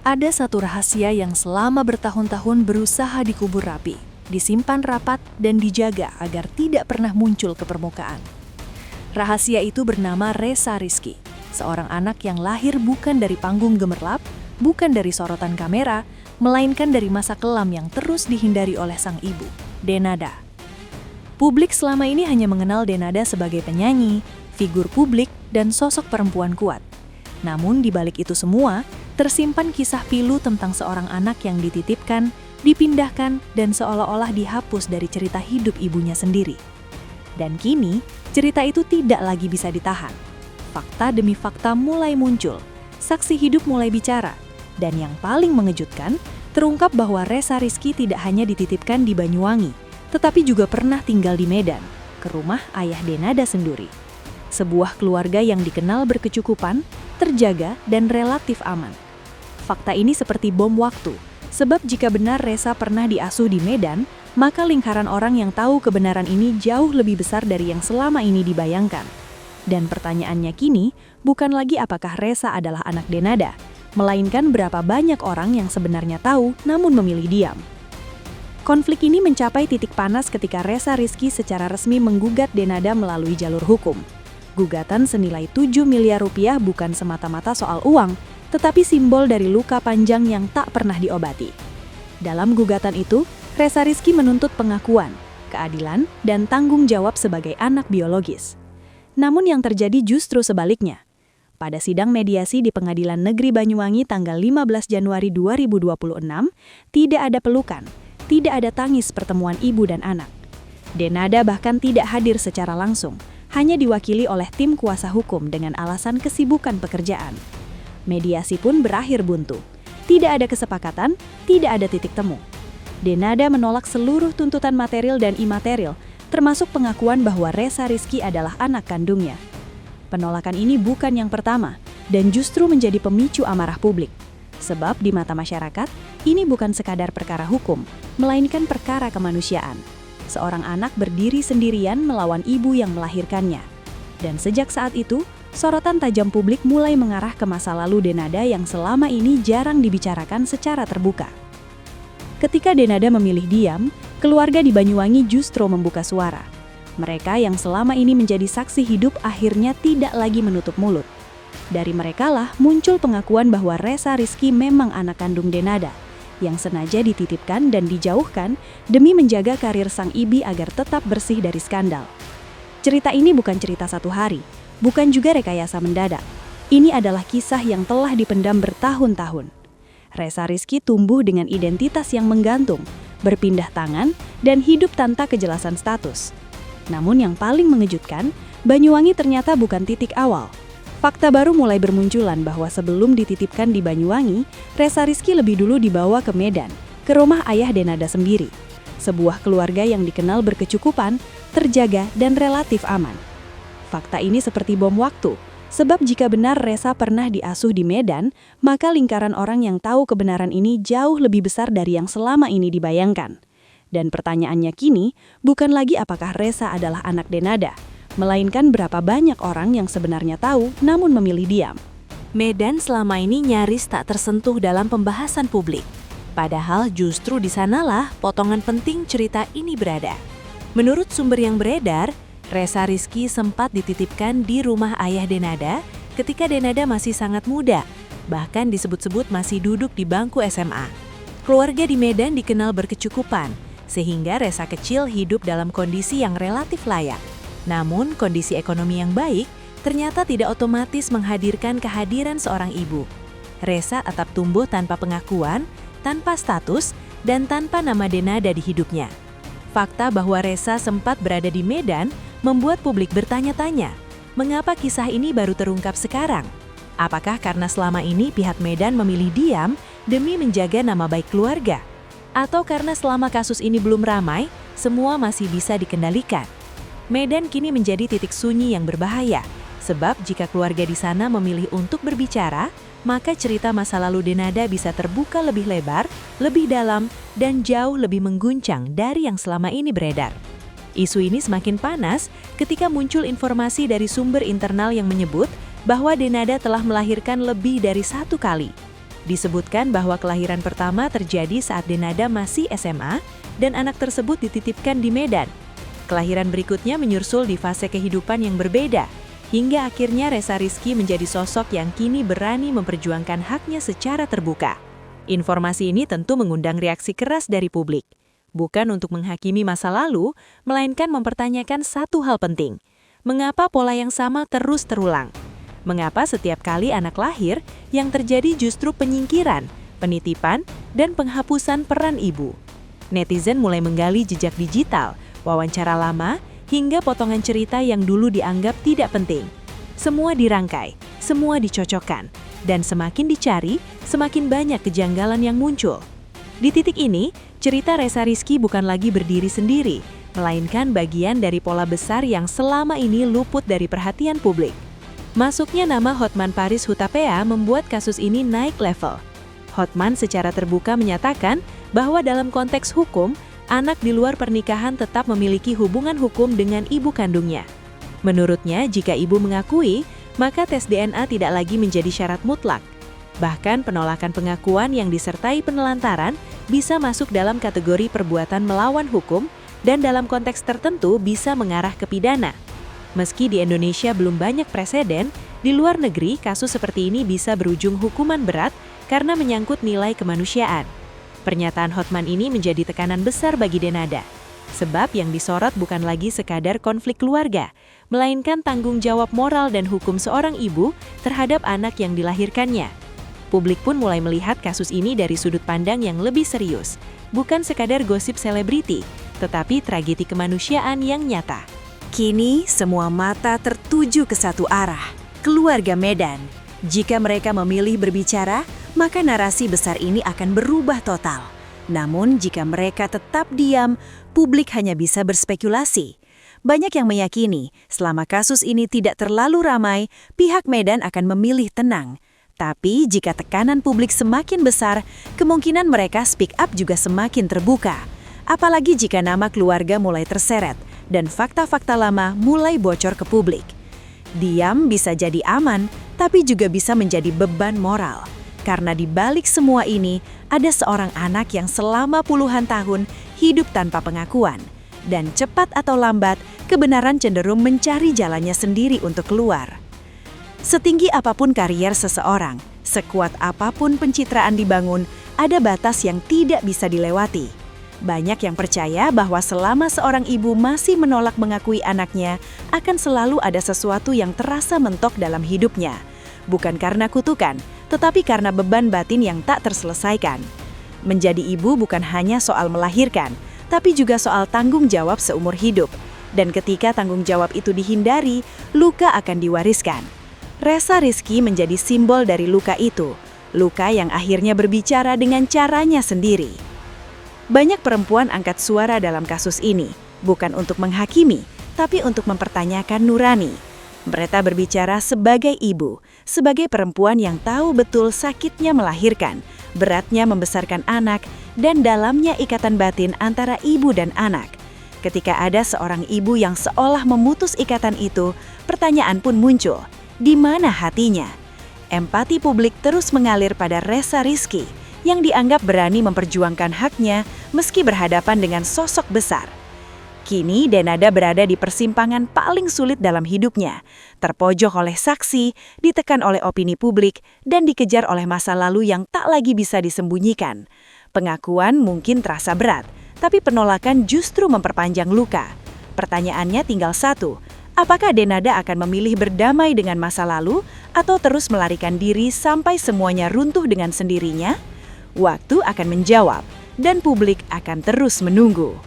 Ada satu rahasia yang selama bertahun-tahun berusaha dikubur rapi, disimpan rapat, dan dijaga agar tidak pernah muncul ke permukaan. Rahasia itu bernama Reza Rizky, seorang anak yang lahir bukan dari panggung gemerlap, bukan dari sorotan kamera, melainkan dari masa kelam yang terus dihindari oleh sang ibu, Denada. Publik selama ini hanya mengenal Denada sebagai penyanyi, figur publik, dan sosok perempuan kuat. Namun di balik itu semua, tersimpan kisah pilu tentang seorang anak yang dititipkan, dipindahkan, dan seolah-olah dihapus dari cerita hidup ibunya sendiri. Dan kini, cerita itu tidak lagi bisa ditahan. Fakta demi fakta mulai muncul, saksi hidup mulai bicara, dan yang paling mengejutkan, terungkap bahwa Reza Rizky tidak hanya dititipkan di Banyuwangi, tetapi juga pernah tinggal di Medan, ke rumah ayah Denada sendiri. Sebuah keluarga yang dikenal berkecukupan, terjaga, dan relatif aman. Fakta ini seperti bom waktu, sebab jika benar Reza pernah diasuh di Medan, maka lingkaran orang yang tahu kebenaran ini jauh lebih besar dari yang selama ini dibayangkan. Dan pertanyaannya kini, bukan lagi apakah Reza adalah anak Denada, melainkan berapa banyak orang yang sebenarnya tahu namun memilih diam. Konflik ini mencapai titik panas ketika Reza Rizky secara resmi menggugat Denada melalui jalur hukum. Gugatan senilai 7 miliar rupiah bukan semata-mata soal uang, tetapi simbol dari luka panjang yang tak pernah diobati. Dalam gugatan itu, Reza Rizky menuntut pengakuan, keadilan, dan tanggung jawab sebagai anak biologis. Namun yang terjadi justru sebaliknya. Pada sidang mediasi di Pengadilan Negeri Banyuwangi tanggal 15 Januari 2026, tidak ada pelukan, tidak ada tangis pertemuan ibu dan anak. Denada bahkan tidak hadir secara langsung, hanya diwakili oleh tim kuasa hukum dengan alasan kesibukan pekerjaan. Mediasi pun berakhir buntu. Tidak ada kesepakatan, tidak ada titik temu. Denada menolak seluruh tuntutan material dan imaterial, termasuk pengakuan bahwa Reza Rizky adalah anak kandungnya. Penolakan ini bukan yang pertama, dan justru menjadi pemicu amarah publik. Sebab di mata masyarakat, ini bukan sekadar perkara hukum, melainkan perkara kemanusiaan. Seorang anak berdiri sendirian melawan ibu yang melahirkannya. Dan sejak saat itu, sorotan tajam publik mulai mengarah ke masa lalu Denada yang selama ini jarang dibicarakan secara terbuka. Ketika Denada memilih diam, keluarga di Banyuwangi justru membuka suara. Mereka yang selama ini menjadi saksi hidup akhirnya tidak lagi menutup mulut. Dari merekalah muncul pengakuan bahwa Reza Rizky memang anak kandung Denada, yang sengaja dititipkan dan dijauhkan demi menjaga karir sang ibu agar tetap bersih dari skandal. Cerita ini bukan cerita satu hari, bukan juga rekayasa mendadak. Ini adalah kisah yang telah dipendam bertahun-tahun. Reza Rizky tumbuh dengan identitas yang menggantung, berpindah tangan, dan hidup tanpa kejelasan status. Namun yang paling mengejutkan, Banyuwangi ternyata bukan titik awal. Fakta baru mulai bermunculan bahwa sebelum dititipkan di Banyuwangi, Reza Rizky lebih dulu dibawa ke Medan, ke rumah ayah Denada sendiri. Sebuah keluarga yang dikenal berkecukupan, terjaga, dan relatif aman. Fakta ini seperti bom waktu, sebab jika benar Reza pernah diasuh di Medan, maka lingkaran orang yang tahu kebenaran ini jauh lebih besar dari yang selama ini dibayangkan. Dan pertanyaannya kini, bukan lagi apakah Reza adalah anak Denada, melainkan berapa banyak orang yang sebenarnya tahu namun memilih diam. Medan selama ini nyaris tak tersentuh dalam pembahasan publik. Padahal justru di sanalah potongan penting cerita ini berada. Menurut sumber yang beredar, Reza Rizky sempat dititipkan di rumah ayah Denada ketika Denada masih sangat muda, bahkan disebut-sebut masih duduk di bangku SMA. Keluarga di Medan dikenal berkecukupan, sehingga Reza kecil hidup dalam kondisi yang relatif layak. Namun, kondisi ekonomi yang baik ternyata tidak otomatis menghadirkan kehadiran seorang ibu. Reza tetap tumbuh tanpa pengakuan, tanpa status, dan tanpa nama Denada di hidupnya. Fakta bahwa Reza sempat berada di Medan membuat publik bertanya-tanya, mengapa kisah ini baru terungkap sekarang? Apakah karena selama ini pihak Medan memilih diam demi menjaga nama baik keluarga? Atau karena selama kasus ini belum ramai, semua masih bisa dikendalikan? Medan kini menjadi titik sunyi yang berbahaya, sebab jika keluarga di sana memilih untuk berbicara, maka cerita masa lalu Denada bisa terbuka lebih lebar, lebih dalam, dan jauh lebih mengguncang dari yang selama ini beredar. Isu ini semakin panas ketika muncul informasi dari sumber internal yang menyebut bahwa Denada telah melahirkan lebih dari satu kali. Disebutkan bahwa kelahiran pertama terjadi saat Denada masih SMA dan anak tersebut dititipkan di Medan. Kelahiran berikutnya menyusul di fase kehidupan yang berbeda, hingga akhirnya Ressa Rizky menjadi sosok yang kini berani memperjuangkan haknya secara terbuka. Informasi ini tentu mengundang reaksi keras dari publik. Bukan untuk menghakimi masa lalu, melainkan mempertanyakan satu hal penting. Mengapa pola yang sama terus terulang? Mengapa setiap kali anak lahir, yang terjadi justru penyingkiran, penitipan, dan penghapusan peran ibu? Netizen mulai menggali jejak digital, wawancara lama, hingga potongan cerita yang dulu dianggap tidak penting. Semua dirangkai, semua dicocokkan, dan semakin dicari, semakin banyak kejanggalan yang muncul. Di titik ini, cerita Ressa Rizky bukan lagi berdiri sendiri, melainkan bagian dari pola besar yang selama ini luput dari perhatian publik. Masuknya nama Hotman Paris Hutapea membuat kasus ini naik level. Hotman secara terbuka menyatakan bahwa dalam konteks hukum, anak di luar pernikahan tetap memiliki hubungan hukum dengan ibu kandungnya. Menurutnya, jika ibu mengakui, maka tes DNA tidak lagi menjadi syarat mutlak. Bahkan penolakan pengakuan yang disertai penelantaran bisa masuk dalam kategori perbuatan melawan hukum dan dalam konteks tertentu bisa mengarah ke pidana. Meski di Indonesia belum banyak preseden, di luar negeri kasus seperti ini bisa berujung hukuman berat karena menyangkut nilai kemanusiaan. Pernyataan Hotman ini menjadi tekanan besar bagi Denada, sebab yang disorot bukan lagi sekadar konflik keluarga, melainkan tanggung jawab moral dan hukum seorang ibu terhadap anak yang dilahirkannya. Publik pun mulai melihat kasus ini dari sudut pandang yang lebih serius, bukan sekadar gosip selebriti, tetapi tragedi kemanusiaan yang nyata. Kini semua mata tertuju ke satu arah, keluarga Medan. Jika mereka memilih berbicara, maka narasi besar ini akan berubah total. Namun jika mereka tetap diam, publik hanya bisa berspekulasi. Banyak yang meyakini, selama kasus ini tidak terlalu ramai, pihak Medan akan memilih tenang. Tapi jika tekanan publik semakin besar, kemungkinan mereka speak up juga semakin terbuka. Apalagi jika nama keluarga mulai terseret dan fakta-fakta lama mulai bocor ke publik. Diam bisa jadi aman, tapi juga bisa menjadi beban moral. Karena di balik semua ini, ada seorang anak yang selama puluhan tahun hidup tanpa pengakuan. Dan cepat atau lambat, kebenaran cenderung mencari jalannya sendiri untuk keluar. Setinggi apapun karier seseorang, sekuat apapun pencitraan dibangun, ada batas yang tidak bisa dilewati. Banyak yang percaya bahwa selama seorang ibu masih menolak mengakui anaknya, akan selalu ada sesuatu yang terasa mentok dalam hidupnya. Bukan karena kutukan, tetapi karena beban batin yang tak terselesaikan. Menjadi ibu bukan hanya soal melahirkan, tapi juga soal tanggung jawab seumur hidup. Dan ketika tanggung jawab itu dihindari, luka akan diwariskan. Ressa Rizky menjadi simbol dari luka itu, luka yang akhirnya berbicara dengan caranya sendiri. Banyak perempuan angkat suara dalam kasus ini, bukan untuk menghakimi, tapi untuk mempertanyakan nurani. Mereka berbicara sebagai ibu, sebagai perempuan yang tahu betul sakitnya melahirkan, beratnya membesarkan anak, dan dalamnya ikatan batin antara ibu dan anak. Ketika ada seorang ibu yang seolah memutus ikatan itu, pertanyaan pun muncul, di mana hatinya? Empati publik terus mengalir pada Ressa Rizky, yang dianggap berani memperjuangkan haknya meski berhadapan dengan sosok besar. Kini Denada berada di persimpangan paling sulit dalam hidupnya, terpojok oleh saksi, ditekan oleh opini publik, dan dikejar oleh masa lalu yang tak lagi bisa disembunyikan. Pengakuan mungkin terasa berat, tapi penolakan justru memperpanjang luka. Pertanyaannya tinggal satu, apakah Denada akan memilih berdamai dengan masa lalu atau terus melarikan diri sampai semuanya runtuh dengan sendirinya? Waktu akan menjawab, dan publik akan terus menunggu.